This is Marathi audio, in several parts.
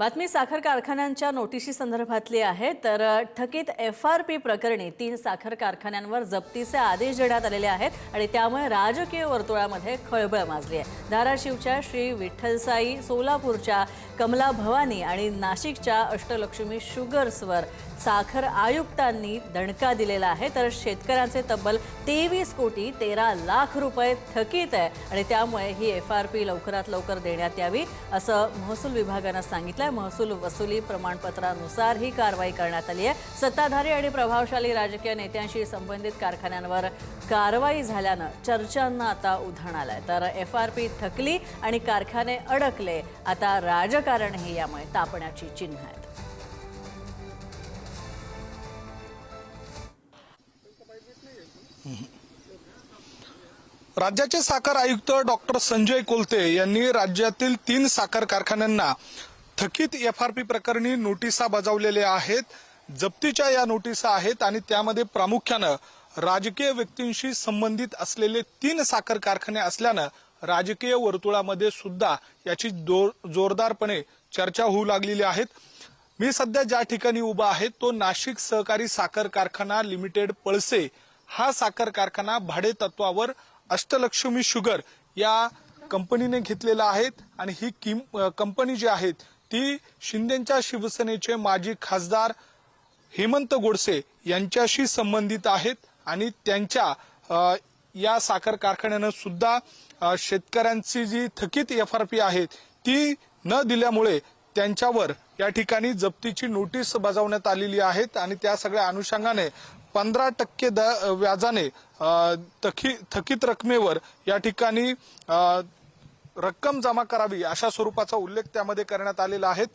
बातमी साखर कारखान्यांच्या नोटिशी संदर्भातली आहे। तर थकीत FRP प्रकरणी 3 साखर कारखान्यांवर जप्तीचे आदेश देण्यात आलेले आहेत आणि त्यामुळे राजकीय वर्तुळामध्ये खळबळ माजली आहे। धाराशिवच्या श्री विठ्ठलसाई, सोलापूरच्या कमला भवानी आणि नाशिकच्या अष्टलक्ष्मी शुगर्सवर साखर आयुक्तांनी दणका दिलेला आहे। तर शेतकऱ्यांचे तब्बल 23 कोटी 13 लाख रुपये थकीत आहे आणि त्यामुळे ही FRP लवकरात लवकर देण्यात यावी असं महसूल विभागाने सांगितलं। महसूल वसुली प्रमाणपत्रानुसार ही कारवाई करण्यात आली आहे। सत्ताधारी आणि प्रभावशाली राजकीय नेत्यांशी संबंधित कारखान्यांवर कारवाई झाल्याने चर्चांना आता उधाण आलंय। तर FRP थकली आणि कारखाने अडकले, आता राजकारणही यामुळे तापण्याची चिन्ह आहेत। राज्याचे साखर आयुक्त डॉक्टर संजय कोलते यांनी राज्यातील 3 साखर कारखान्यांना थकीत FRP प्रकरणी नोटिसा बजावलेल्या आहेत। जप्तीच्या या नोटिसा आहेत आणि त्यामध्ये प्रामुख्याने राजकीय व्यक्तींशी संबंधित असलेले 3 साखर कारखाने असल्याने राजकीय वर्तुळामध्ये सुद्धा याची जोरदारपणे चर्चा होऊ लागलेली आहे। मी सध्या ज्या ठिकाणी उभा आहे तो नाशिक सहकारी साखर कारखाना लिमिटेड पळसे हा साखर कारखाना भाडे तत्वावर अष्टलक्ष्मी शुगर या कंपनीने घेतलेला आहे आणि ही कंपनी जी आहे ती शिंदेच्या शिवसेनेचे माजी खासदार हेमंत गोडसे यांच्याशी संबंधित आहेत आणि त्यांच्या या साखर कारखान्याने सुद्धा शेतकऱ्यांची जी थकीत FRP आहे ती न दिल्यामुळे त्यांच्यावर या ठिकाणी जप्तीची नोटीस बजावण्यात आलेली आहे आणि त्या सगळ्या अनुषंगाने 15% व्याजाने थकीत रकमेवर या ठिकाणी रक्कम जमा करावी अशा स्वरूपाचा उल्लेख त्यामध्ये करण्यात आलेला आहे।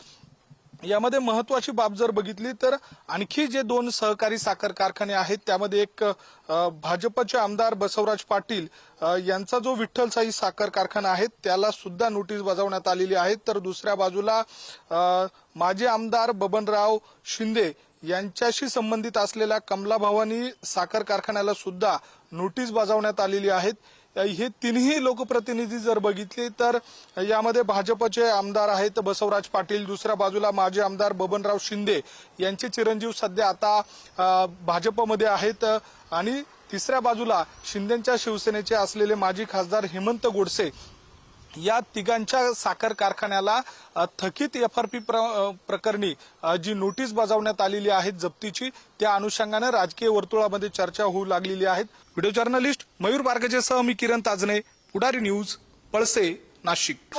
यामध्ये महत्वाची बाब जर बघितली तर आणखी जे 2 सहकारी साखर कारखाने आहेत त्यामध्ये एक भाजपचे आमदार बसवराज पाटील यांचा जो विठ्ठलसाई साखर कारखाना आहे त्याला सुद्धा नोटीस बजावण्यात आलेली आहे। तर दुसऱ्या बाजूला माजी आमदार बबनराव शिंदे यांच्याशी संबंधित असलेल्या कमला भवानी साखर कारखान्याला सुद्धा नोटीस बजावण्यात आलेली आहे। हे तिन्ही लोकप्रतिनिधी जर बघितले तर यामध्ये भाजपचे आमदार आहेत बसवराज पाटील, दुसऱ्या बाजूला माजी आमदार बबनराव शिंदे यांचे चिरंजीव सध्या आता भाजपमध्ये आहेत आणि तिसऱ्या बाजूला शिंदेच्या शिवसेनेचे असलेले माजी खासदार हेमंत गोडसे या तिघांच्या साखर कारखान्याला थकीत FRP प्रकरणी जी नोटीस बजावण्यात आलेली आहे जप्तीची, त्या अनुषंगाने राजकीय वर्तुळामध्ये चर्चा होऊ लागलेली आहे। व्हिडिओ जर्नलिस्ट मयूर बारगजेसह मी किरण ताजने, पुढारी न्यूज, पळसे, नाशिक।